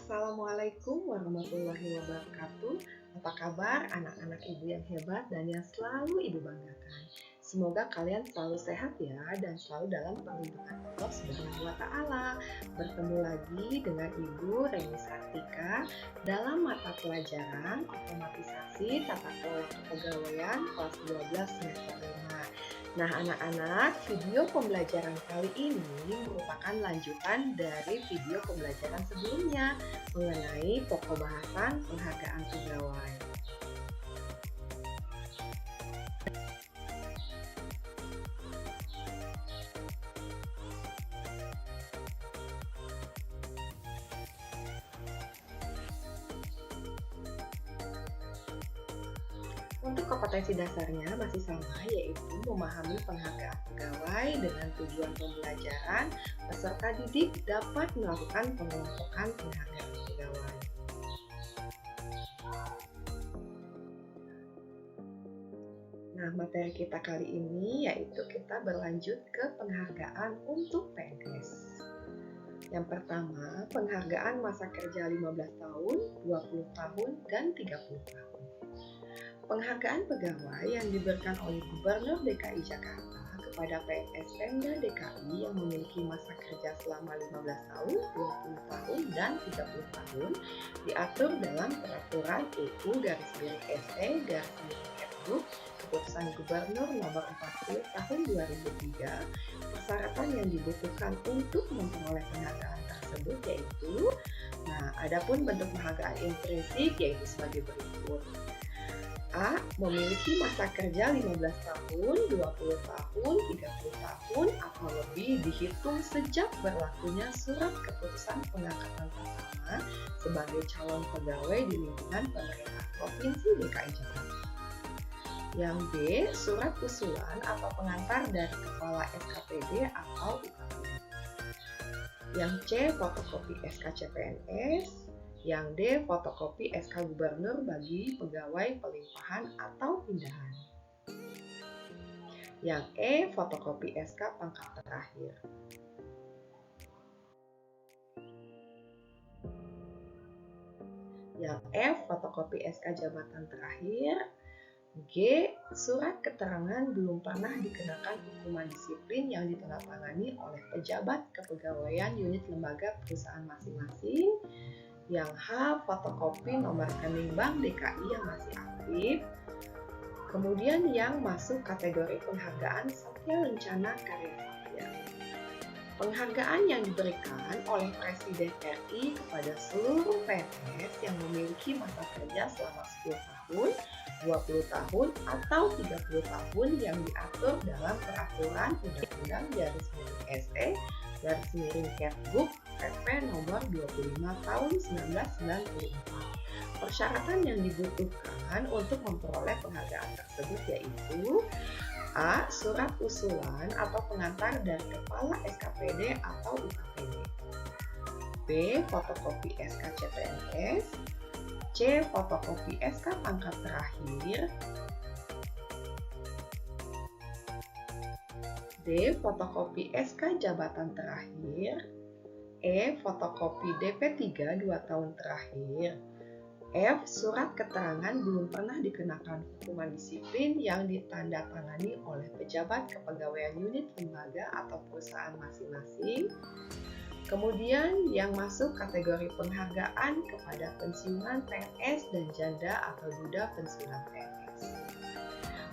Assalamualaikum warahmatullahi wabarakatuh. Apa kabar anak-anak ibu yang hebat dan yang selalu ibu banggakan? Semoga kalian selalu sehat ya dan selalu dalam perlindungan Allah Subhanahu wa Ta'ala. Bertemu lagi dengan Ibu Reni Sartika dalam mata pelajaran Otomatisasi Tata Kelola Kepegawaian kelas 12 semester 5. Nah, anak-anak, video pembelajaran kali ini merupakan lanjutan dari video pembelajaran sebelumnya mengenai pokok bahasan penghargaan pegawai. Untuk kompetensi dasarnya masih sama, yaitu memahami penghargaan pegawai dengan tujuan pembelajaran, peserta didik dapat melakukan pengelompokan penghargaan pegawai. Nah, materi kita kali ini yaitu kita berlanjut ke penghargaan untuk PNS. Yang pertama, penghargaan masa kerja 15 tahun, 20 tahun, dan 30 tahun. Penghargaan pegawai yang diberikan oleh Gubernur DKI Jakarta kepada PNS Pemda DKI yang memiliki masa kerja selama 15 tahun, 20 tahun, dan 30 tahun diatur dalam Peraturan UU-SE-Kepduk Keputusan Gubernur Nomor 40 Tahun 2003. Persyaratan yang dibutuhkan untuk memperoleh penghargaan tersebut yaitu, adapun bentuk penghargaan intrinsik yaitu sebagai berikut. A. Memiliki masa kerja 15 tahun, 20 tahun, 30 tahun atau lebih dihitung sejak berlakunya surat keputusan pengangkatan pertama sebagai calon pegawai di lingkungan pemerintah Provinsi DKI Jakarta. Yang B. Surat usulan atau pengantar dari Kepala SKPD atau UKPD. Yang C. Fotokopi SK CPNS. Yang D. Fotokopi SK Gubernur bagi pegawai pelimpahan atau pindahan. Yang E. Fotokopi SK pangkat terakhir. Yang F. Fotokopi SK jabatan terakhir. G. Surat keterangan belum pernah dikenakan hukuman disiplin yang ditandatangani oleh pejabat kepegawaian unit lembaga perusahaan masing-masing. Yang H. Fotokopi nomor rekening bank DKI yang masih aktif. Kemudian yang masuk kategori penghargaan Satya Lencana Karya Satya. Penghargaan yang diberikan oleh Presiden RI kepada seluruh PNS yang memiliki masa kerja selama 10 tahun, 20 tahun, atau 30 tahun yang diatur dalam Peraturan Undang-Undang SE/Kepduk PP nomor 25 tahun 1994. Persyaratan yang dibutuhkan untuk memperoleh penghargaan tersebut yaitu A. Surat usulan atau pengantar dari Kepala SKPD atau UKPD. B. Fotokopi SK CPNS. C. Fotokopi SK pangkat terakhir. D. Fotokopi SK jabatan terakhir. E. Fotokopi DP3 2 tahun terakhir. F. Surat keterangan belum pernah dikenakan hukuman disiplin yang ditandatangani oleh pejabat kepegawaian unit lembaga atau perusahaan masing-masing. Kemudian yang masuk kategori penghargaan kepada pensiunan PNS dan janda atau duda pensiunan PNS.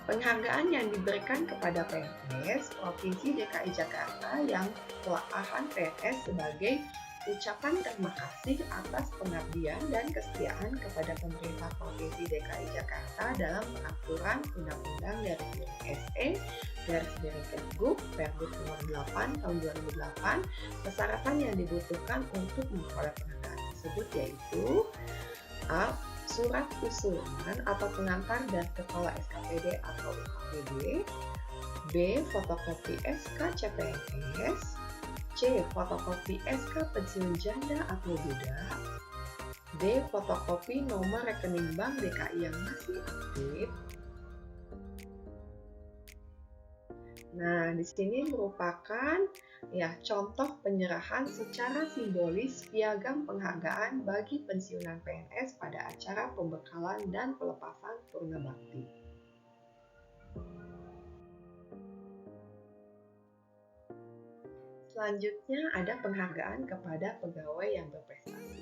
Penghargaan yang diberikan kepada PNS Provinsi DKI Jakarta yang pelaahan PNS sebagai ucapan terima kasih atas pengabdian dan kesetiaan kepada pemerintah Provinsi DKI Jakarta dalam peraturan Undang-Undang SE/Kepduk nomor 8 tahun 2008. Persyaratan yang dibutuhkan untuk memperoleh penghargaan tersebut yaitu A. Surat usulan atau pengantar dari Kepala SKPD atau UKPD. B. Fotokopi SK CPNS. C. Fotokopi SK pensiun janda atau duda. D. Fotokopi nomor rekening bank DKI yang masih aktif. Nah, di sini merupakan ya contoh penyerahan secara simbolis piagam penghargaan bagi pensiunan PNS pada acara pembekalan dan pelepasan Purna Bakti. Selanjutnya ada penghargaan kepada pegawai yang berprestasi.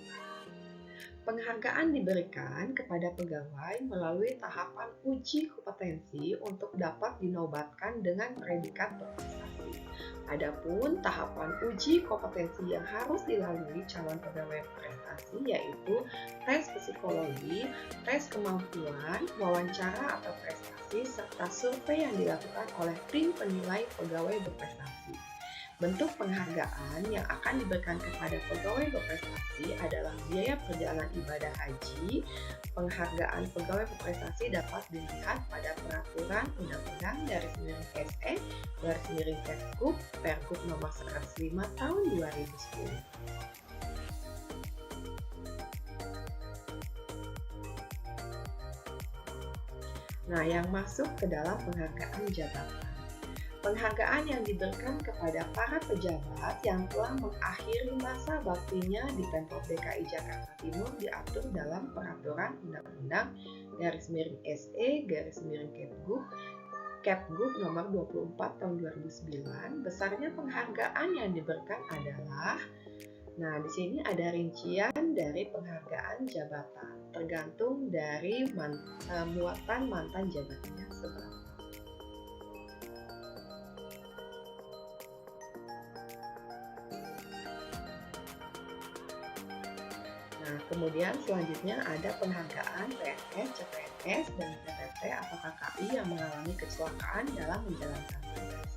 Penghargaan diberikan kepada pegawai melalui tahapan uji kompetensi untuk dapat dinobatkan dengan predikat berprestasi. Adapun tahapan uji kompetensi yang harus dilalui calon pegawai berprestasi yaitu tes psikologi, tes kemampuan, wawancara atau prestasi, serta survei yang dilakukan oleh tim penilai pegawai berprestasi. Bentuk penghargaan yang akan diberikan kepada pegawai berprestasi adalah biaya perjalanan ibadah haji. Penghargaan pegawai berprestasi dapat dilihat pada peraturan undang-undang _SE _Kepgub Pergub nomor 105 tahun 2010. Nah, yang masuk ke dalam penghargaan jabatan. Penghargaan yang diberikan kepada para pejabat yang telah mengakhiri masa baktinya di Pemprov DKI Jakarta Timur diatur dalam Peraturan Undang-Undang _SE Kepgub nomor 24 tahun 2009. Besarnya penghargaan yang diberikan adalah, nah di sini ada rincian dari penghargaan jabatan, tergantung dari muatan mantan jabatannya seberapa. Nah, kemudian selanjutnya ada penghargaan PNS, CPNS, dan PTT atau KKI yang mengalami kecelakaan dalam menjalankan tugas.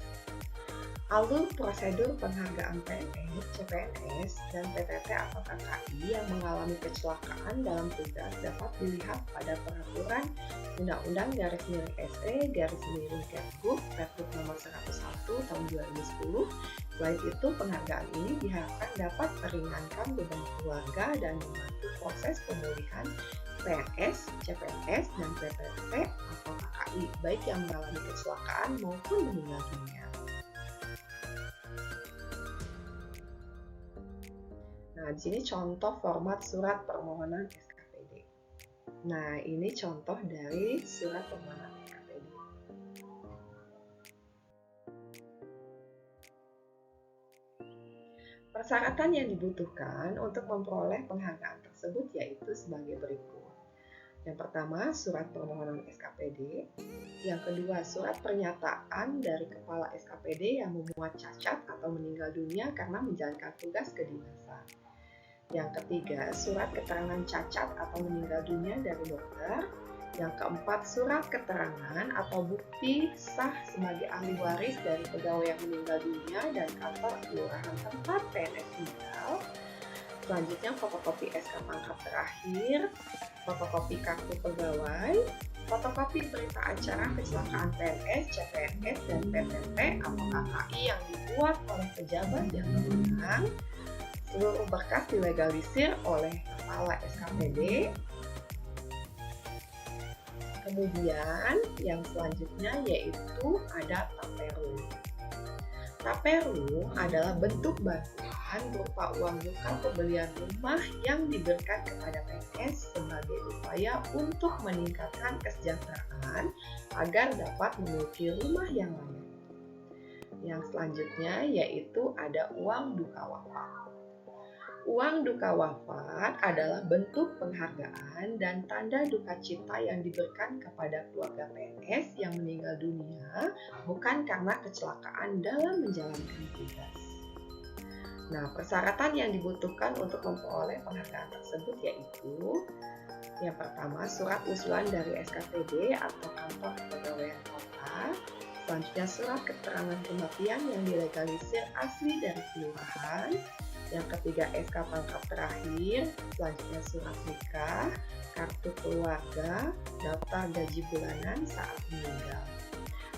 Alur prosedur penghargaan PNS, CPNS, dan PTT atau KKI yang mengalami kecelakaan dalam tugas dapat dilihat pada Peraturan Undang-Undang _SE Kepgub Pergub nomor 101 tahun 2010. Selain itu, penghargaan ini diharapkan dapat meringankan beban keluarga dan membantu proses pemulihan PNS, CPNS, dan PTT atau KKI, baik yang mengalami kecelakaan maupun meninggal dunia. Nah, di sini contoh format surat permohonan SKPD. Nah, ini contoh dari surat permohonan SKPD. Persyaratan yang dibutuhkan untuk memperoleh penghargaan tersebut yaitu sebagai berikut. Yang pertama, surat permohonan SKPD. Yang kedua, surat pernyataan dari kepala SKPD yang memuat cacat atau meninggal dunia karena menjalankan tugas kedinasan. Yang ketiga, surat keterangan cacat atau meninggal dunia dari dokter. Yang keempat, surat keterangan atau bukti sah sebagai ahli waris dari pegawai yang meninggal dunia dan kantor kelurahan tempat PNS tinggal. Selanjutnya, fotokopi SK pangkat terakhir, fotokopi kartu pegawai, fotokopi berita acara kecelakaan PNS, CPNS, dan PTT atau KKI yang dibuat oleh pejabat yang berwenang. Seluruh berkas dilegalisir oleh kepala SKPD. Kemudian yang selanjutnya yaitu ada taperu. Taperu adalah bentuk bantuan berupa uang muka pembelian rumah yang diberikan kepada PNS sebagai upaya untuk meningkatkan kesejahteraan agar dapat memiliki rumah yang layak. Yang selanjutnya yaitu ada uang duka wafat. Uang duka wafat adalah bentuk penghargaan dan tanda duka cita yang diberikan kepada keluarga PNS yang meninggal dunia bukan karena kecelakaan dalam menjalankan tugas. Nah, persyaratan yang dibutuhkan untuk memperoleh penghargaan tersebut yaitu yang pertama, surat usulan dari SKPD atau kantor kepegawaian kota. Selanjutnya, surat keterangan kematian yang dilegalisir asli dari kelurahan. Yang ketiga, SK pangkat terakhir. Selanjutnya, surat nikah, kartu keluarga, daftar gaji bulanan saat meninggal.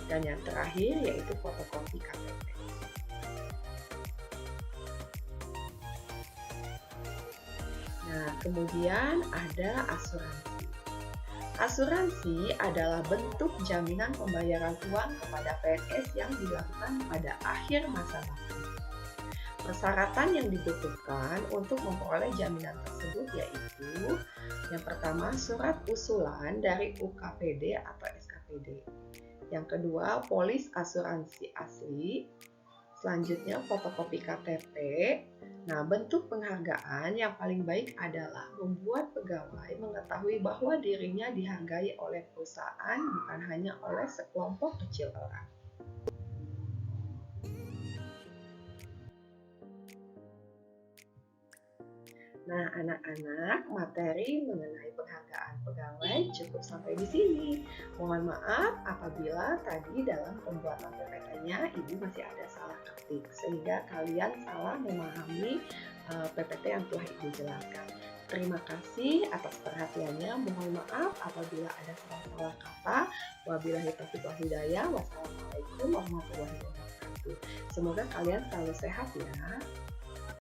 Dan yang terakhir yaitu fotokopi KTP. Nah, kemudian ada asuransi. Asuransi adalah bentuk jaminan pembayaran uang kepada PNS yang dilakukan pada akhir masa bakti. Persyaratan yang dibutuhkan untuk memperoleh jaminan tersebut yaitu yang pertama, surat usulan dari UKPD atau SKPD. Yang kedua, polis asuransi asli. Selanjutnya, fotokopi KTP. Nah, bentuk penghargaan yang paling baik adalah membuat pegawai mengetahui bahwa dirinya dihargai oleh perusahaan, bukan hanya oleh sekelompok kecil orang. Nah, anak-anak, materi mengenai penghargaan pegawai cukup sampai di sini. Mohon maaf apabila tadi dalam pembuatan PPT-nya Ibu masih ada salah ketik, sehingga kalian salah memahami PPT yang telah Ibu jelaskan. Terima kasih atas perhatiannya. Mohon maaf apabila ada salah-salah kata. Wabillahi taufiq wal hidayah. Wassalamualaikum warahmatullahi wabarakatuh. Semoga kalian selalu sehat ya.